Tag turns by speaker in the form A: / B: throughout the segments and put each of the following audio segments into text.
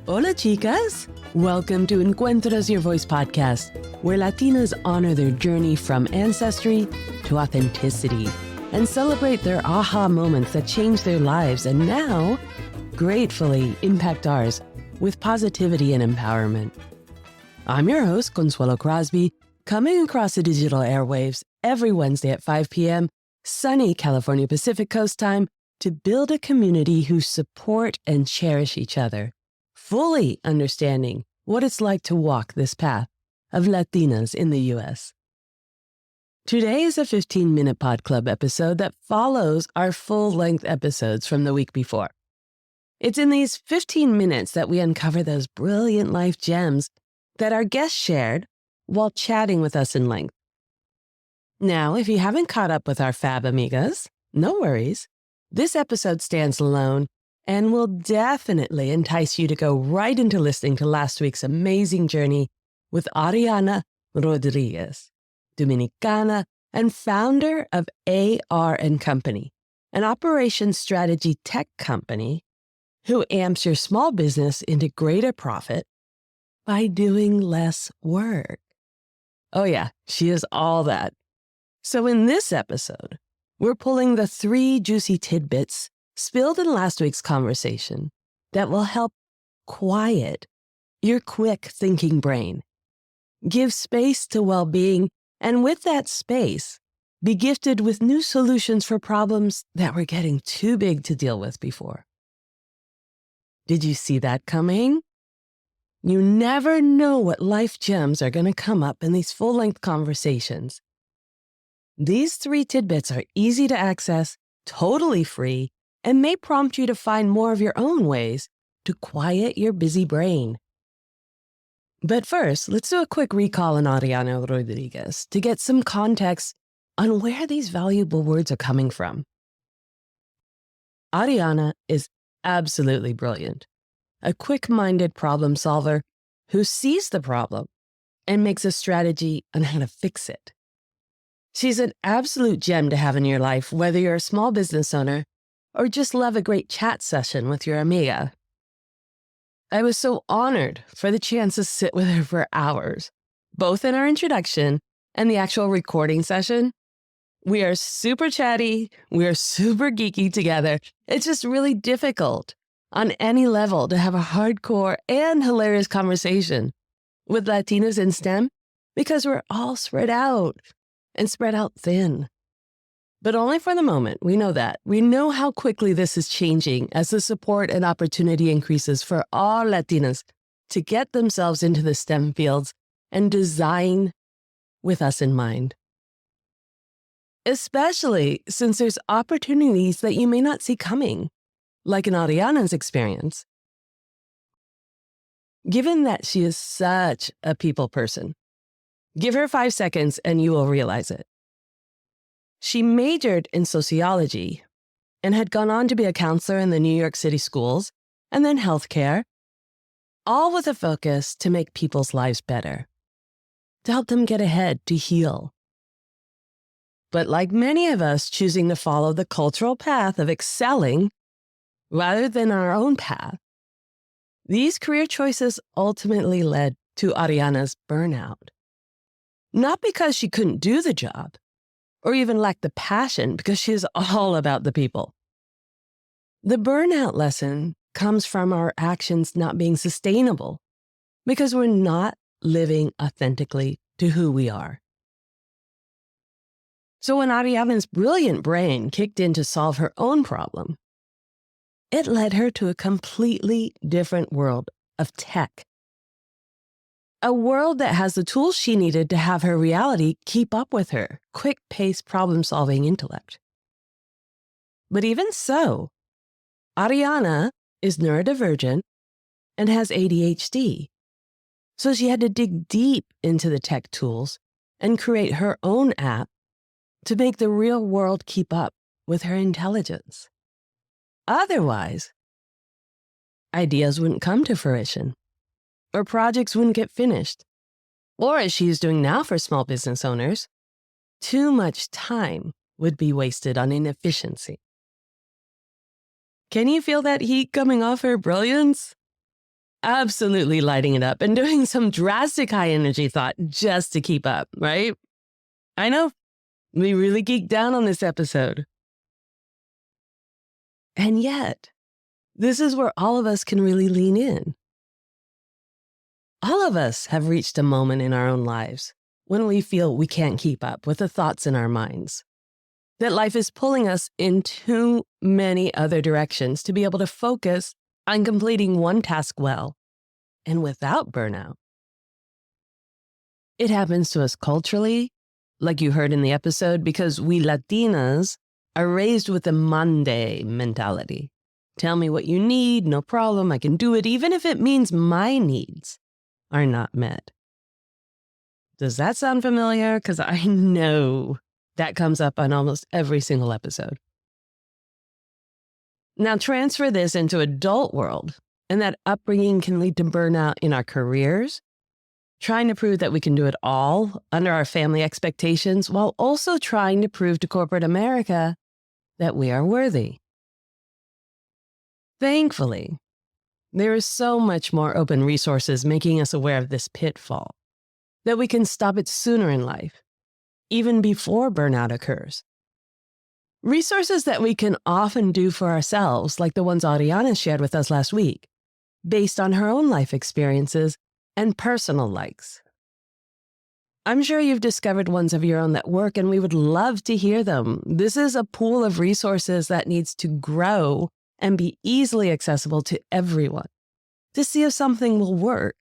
A: Hola, chicas. Welcome to Encuentras Your Voice podcast, where Latinas honor their journey from ancestry to authenticity and celebrate their aha moments that change their lives and now gratefully impact ours with positivity and empowerment. I'm your host, Consuelo Crosby, coming across the digital airwaves every Wednesday at 5 p.m. sunny California Pacific Coast time to build a community who support and cherish each other, fully understanding what it's like to walk this path of Latinas in the U.S. Today is a 15-minute Pod Club episode that follows our full-length episodes from the week before. It's in these 15 minutes that we uncover those brilliant life gems that our guests shared while chatting with us in length. Now, if you haven't caught up with our fab amigas, no worries. This episode stands alone and will definitely entice you to go right into listening to last week's amazing journey with Ariana Rodriguez, Dominicana and founder of AR & Company, an operations strategy tech company who amps your small business into greater profit by doing less work. Oh yeah, she is all that. So in this episode, we're pulling the 3 juicy tidbits spilled in last week's conversation that will help quiet your quick thinking brain, give space to well-being, and with that space, be gifted with new solutions for problems that were getting too big to deal with before. Did you see that coming? You never know what life gems are going to come up in these full-length conversations. These 3 tidbits are easy to access, totally free, and may prompt you to find more of your own ways to quiet your busy brain. But first, let's do a quick recall on Ariana Rodriguez to get some context on where these valuable words are coming from. Ariana is absolutely brilliant, a quick-minded problem solver who sees the problem and makes a strategy on how to fix it. She's an absolute gem to have in your life, whether you're a small business owner or just love a great chat session with your amiga. I was so honored for the chance to sit with her for hours, both in our introduction and the actual recording session. We are super chatty, we are super geeky together. It's just really difficult on any level to have a hardcore and hilarious conversation with Latinas in STEM because we're all spread out and spread out thin. But only for the moment, we know that. We know how quickly this is changing as the support and opportunity increases for all Latinas to get themselves into the STEM fields and design with us in mind. Especially since there's opportunities that you may not see coming, like in Ariana's experience. Given that she is such a people person, give her 5 seconds and you will realize it. She majored in sociology and had gone on to be a counselor in the New York City schools and then healthcare, all with a focus to make people's lives better, to help them get ahead, to heal. But like many of us choosing to follow the cultural path of excelling rather than our own path, these career choices ultimately led to Ariana's burnout. Not because she couldn't do the job, or even lacked the passion, because she is all about the people. The burnout lesson comes from our actions not being sustainable, because we're not living authentically to who we are. So when Ariana's brilliant brain kicked in to solve her own problem, it led her to a completely different world of tech. A world that has the tools she needed to have her reality keep up with her quick-paced problem-solving intellect. But even so, Ariana is neurodivergent and has ADHD. So she had to dig deep into the tech tools and create her own app to make the real world keep up with her intelligence. Otherwise, ideas wouldn't come to fruition, or projects wouldn't get finished, or as she is doing now for small business owners, too much time would be wasted on inefficiency. Can you feel that heat coming off her brilliance? absolutely lighting it up and doing some drastic high energy thought just to keep up, right? I know, we really geeked down on this episode. And yet, this is where all of us can really lean in. All of us have reached a moment in our own lives when we feel we can't keep up with the thoughts in our minds, that life is pulling us in too many other directions to be able to focus on completing one task well and without burnout. It happens to us culturally, like you heard in the episode, because we Latinas are raised with the Monday mentality. Tell me what you need, no problem, I can do it, even if it means my needs are not met. Does that sound familiar? Because I know that comes up on almost every single episode. Now transfer this into adult world, and that upbringing can lead to burnout in our careers, trying to prove that we can do it all under our family expectations, while also trying to prove to corporate America that we are worthy. Thankfully, there is so much more open resources making us aware of this pitfall, that we can stop it sooner in life, even before burnout occurs. Resources that we can often do for ourselves, like the ones Ariana shared with us last week, based on her own life experiences and personal likes. I'm sure you've discovered ones of your own that work, and we would love to hear them. This is a pool of resources that needs to grow and be easily accessible to everyone to see if something will work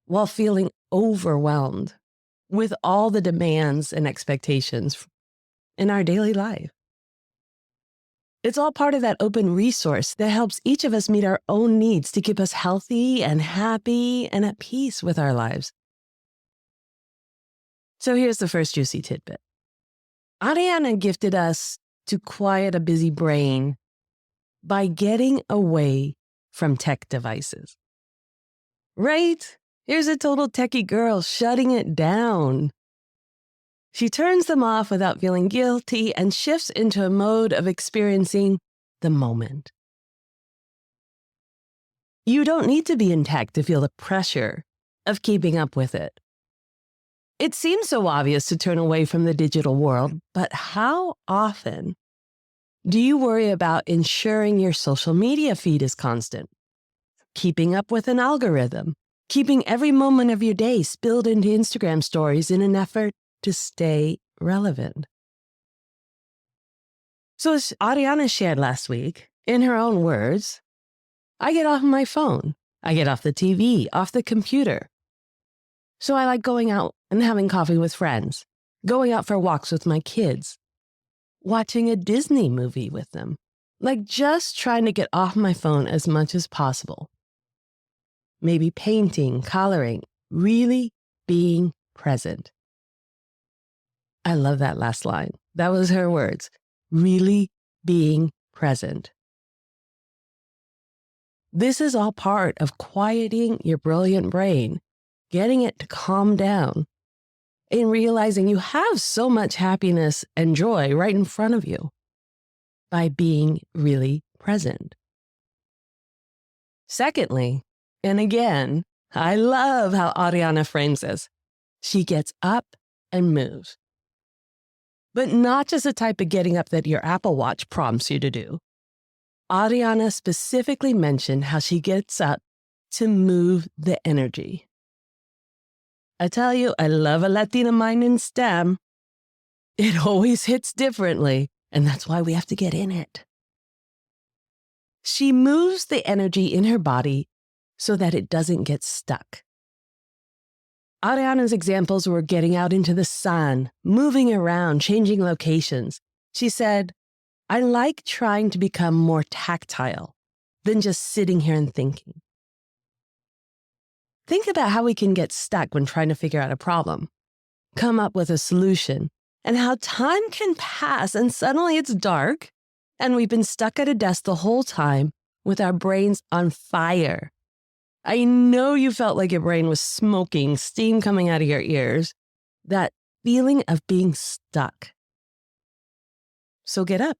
A: while feeling overwhelmed with all the demands and expectations in our daily life. It's all part of that open resource that helps each of us meet our own needs to keep us healthy and happy and at peace with our lives. So here's the first juicy tidbit. Ariana gifted us to quiet a busy brain by getting away from tech devices. Right? Here's a total techie girl shutting it down. She turns them off without feeling guilty and shifts into a mode of experiencing the moment. You don't need to be in tech to feel the pressure of keeping up with it. It seems so obvious to turn away from the digital world, but how often do you worry about ensuring your social media feed is constant, keeping up with an algorithm, keeping every moment of your day spilled into Instagram stories in an effort to stay relevant? So as Ariana shared last week, in her own words, I get off my phone, I get off the TV, off the computer. So I like going out and having coffee with friends, going out for walks with my kids, watching a Disney movie with them, like just trying to get off my phone as much as possible. Maybe painting, coloring, really being present. I love that last line. That was her words, really being present. This is all part of quieting your brilliant brain, getting it to calm down, and realizing you have so much happiness and joy right in front of you by being really present. Secondly, and again, I love how Ariana frames this. She gets up and moves. But not just the type of getting up that your Apple Watch prompts you to do. Ariana specifically mentioned how she gets up to move the energy. I tell you, I love a Latina mind in STEM. It always hits differently, and that's why we have to get in it. She moves the energy in her body so that it doesn't get stuck. Ariana's examples were getting out into the sun, moving around, changing locations. She said, I like trying to become more tactile than just sitting here and thinking. Think about how we can get stuck when trying to figure out a problem, come up with a solution, and how time can pass and suddenly it's dark and we've been stuck at a desk the whole time with our brains on fire. I know you felt like your brain was smoking, steam coming out of your ears, that feeling of being stuck. So get up,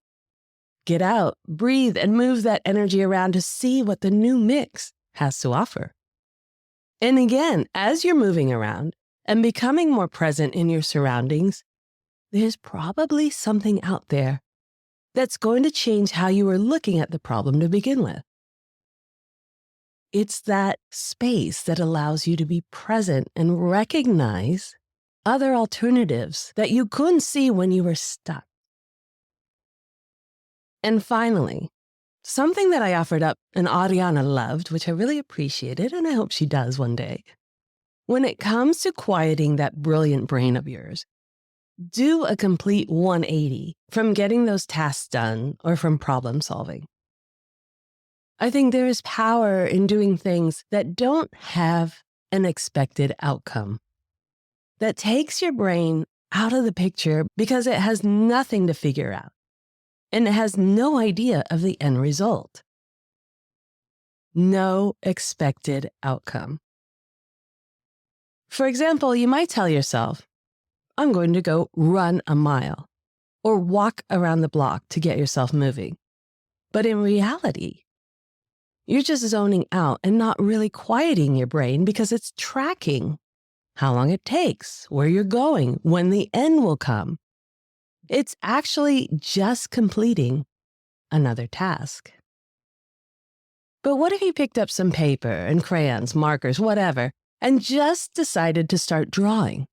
A: get out, breathe, and move that energy around to see what the new mix has to offer. And again, as you're moving around and becoming more present in your surroundings, there's probably something out there that's going to change how you were looking at the problem to begin with. It's that space that allows you to be present and recognize other alternatives that you couldn't see when you were stuck. And finally, something that I offered up and Ariana loved, which I really appreciated, and I hope she does one day. When it comes to quieting that brilliant brain of yours, do a complete 180 from getting those tasks done or from problem solving. I think there is power in doing things that don't have an expected outcome, that takes your brain out of the picture because it has nothing to figure out and it has no idea of the end result. No expected outcome. For example, you might tell yourself, I'm going to go run a mile or walk around the block to get yourself moving. But in reality, you're just zoning out and not really quieting your brain because it's tracking how long it takes, where you're going, when the end will come. It's actually just completing another task. But what if you picked up some paper and crayons, markers, whatever, and just decided to start drawing?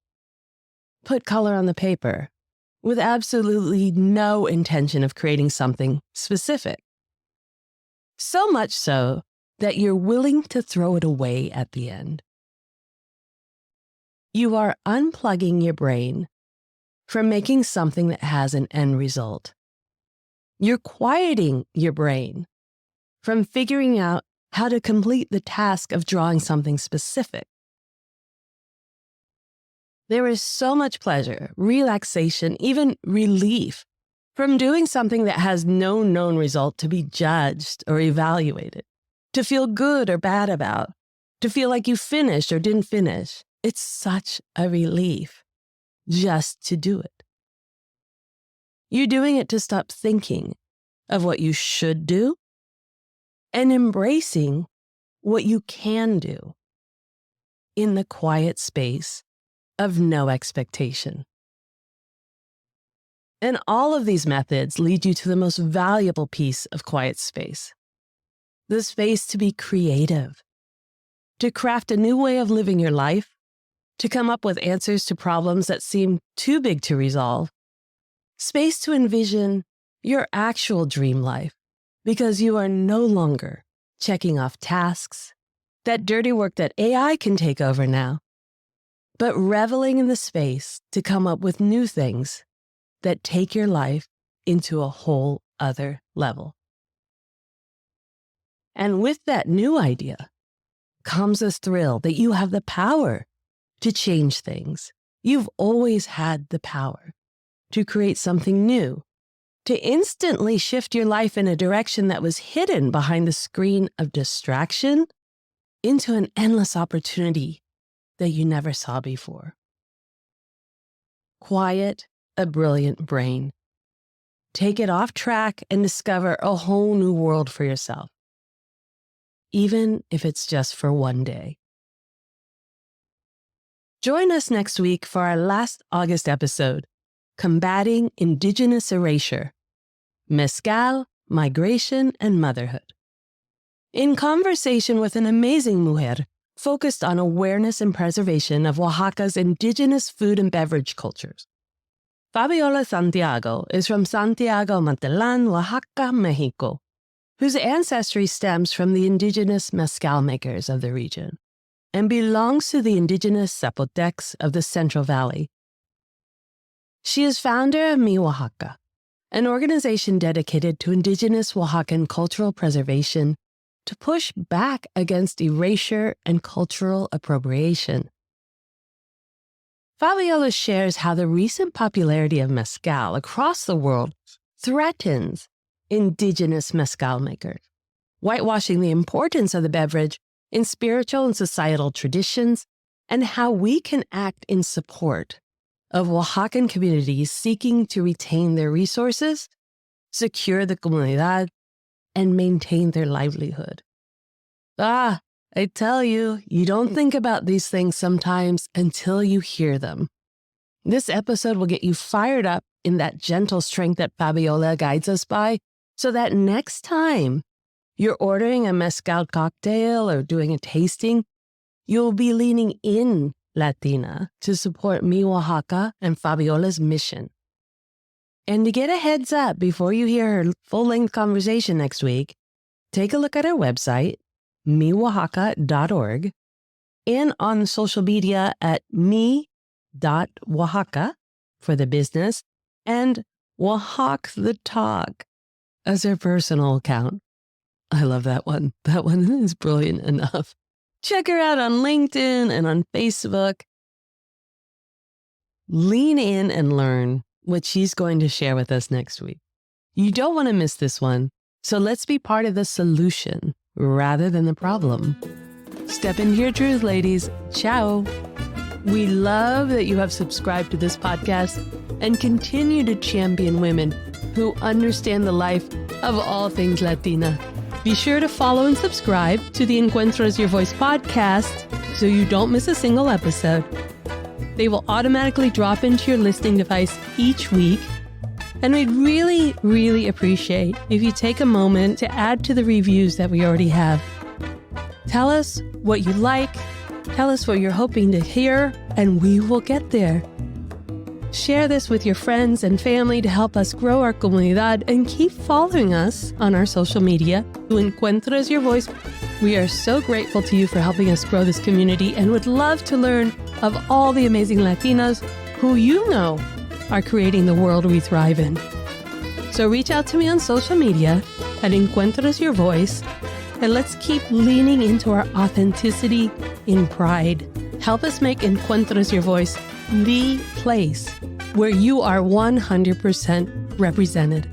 A: Put color on the paper with absolutely no intention of creating something specific. So much so that you're willing to throw it away at the end. You are unplugging your brain from making something that has an end result. You're quieting your brain from figuring out how to complete the task of drawing something specific. There is so much pleasure, relaxation, even relief from doing something that has no known result to be judged or evaluated, to feel good or bad about, to feel like you finished or didn't finish. It's such a relief just to do it. You're doing it to stop thinking of what you should do and embracing what you can do in the quiet space of no expectation. And all of these methods lead you to the most valuable piece of quiet space, the space to be creative, to craft a new way of living your life, to come up with answers to problems that seem too big to resolve, space to envision your actual dream life because you are no longer checking off tasks, that dirty work that AI can take over now, but reveling in the space to come up with new things that take your life into a whole other level. And with that new idea comes a thrill that you have the power to change things. You've always had the power to create something new, to instantly shift your life in a direction that was hidden behind the screen of distraction into an endless opportunity that you never saw before. Quiet a brilliant brain. Take it off track and discover a whole new world for yourself, even if it's just for one day. Join us next week for our last August episode, Combating Indigenous Erasure, Mezcal, Migration, and Motherhood. In conversation with an amazing mujer focused on awareness and preservation of Oaxaca's indigenous food and beverage cultures. Fabiola Santiago is from Santiago Mantellán, Oaxaca, Mexico, whose ancestry stems from the indigenous mezcal makers of the region and belongs to the indigenous Zapotecs of the Central Valley. She is founder of Mi Oaxaca, an organization dedicated to indigenous Oaxacan cultural preservation to push back against erasure and cultural appropriation. Fabiola shares how the recent popularity of mezcal across the world threatens indigenous mezcal makers, whitewashing the importance of the beverage in spiritual and societal traditions, and how we can act in support of Oaxacan communities seeking to retain their resources, secure the comunidad, and maintain their livelihood. I tell you, you don't think about these things sometimes until you hear them. This episode will get you fired up in that gentle strength that Fabiola guides us by, so that next time you're ordering a mezcal cocktail or doing a tasting, you'll be leaning in Latina to support Mi Oaxaca and Fabiola's mission. And to get a heads up before you hear her full-length conversation next week, take a look at our website, miwoaxaca.org, and on social media at mi.oaxaca for the business and Oaxaca the Talk as her personal account. I love that one. That one is brilliant enough. Check her out on LinkedIn and on Facebook. Lean in and learn what she's going to share with us next week. You don't want to miss this one, so let's be part of the solution rather than the problem. Step into your truth, ladies. Ciao. We love that you have subscribed to this podcast and continue to champion women who understand the life of all things Latina. Be sure to follow and subscribe to the Encuentras Your Voice podcast so you don't miss a single episode. They will automatically drop into your listening device each week. And we'd really, really appreciate if you take a moment to add to the reviews that we already have. Tell us what you like, tell us what you're hoping to hear, and we will get there. Share this with your friends and family to help us grow our comunidad, and keep following us on our social media to Encuentras Your Voice. We are so grateful to you for helping us grow this community and would love to learn of all the amazing Latinas who you know are creating the world we thrive in. So reach out to me on social media at Encuentras Your Voice, and let's keep leaning into our authenticity in pride. Help us make Encuentras Your Voice the place where you are 100% represented.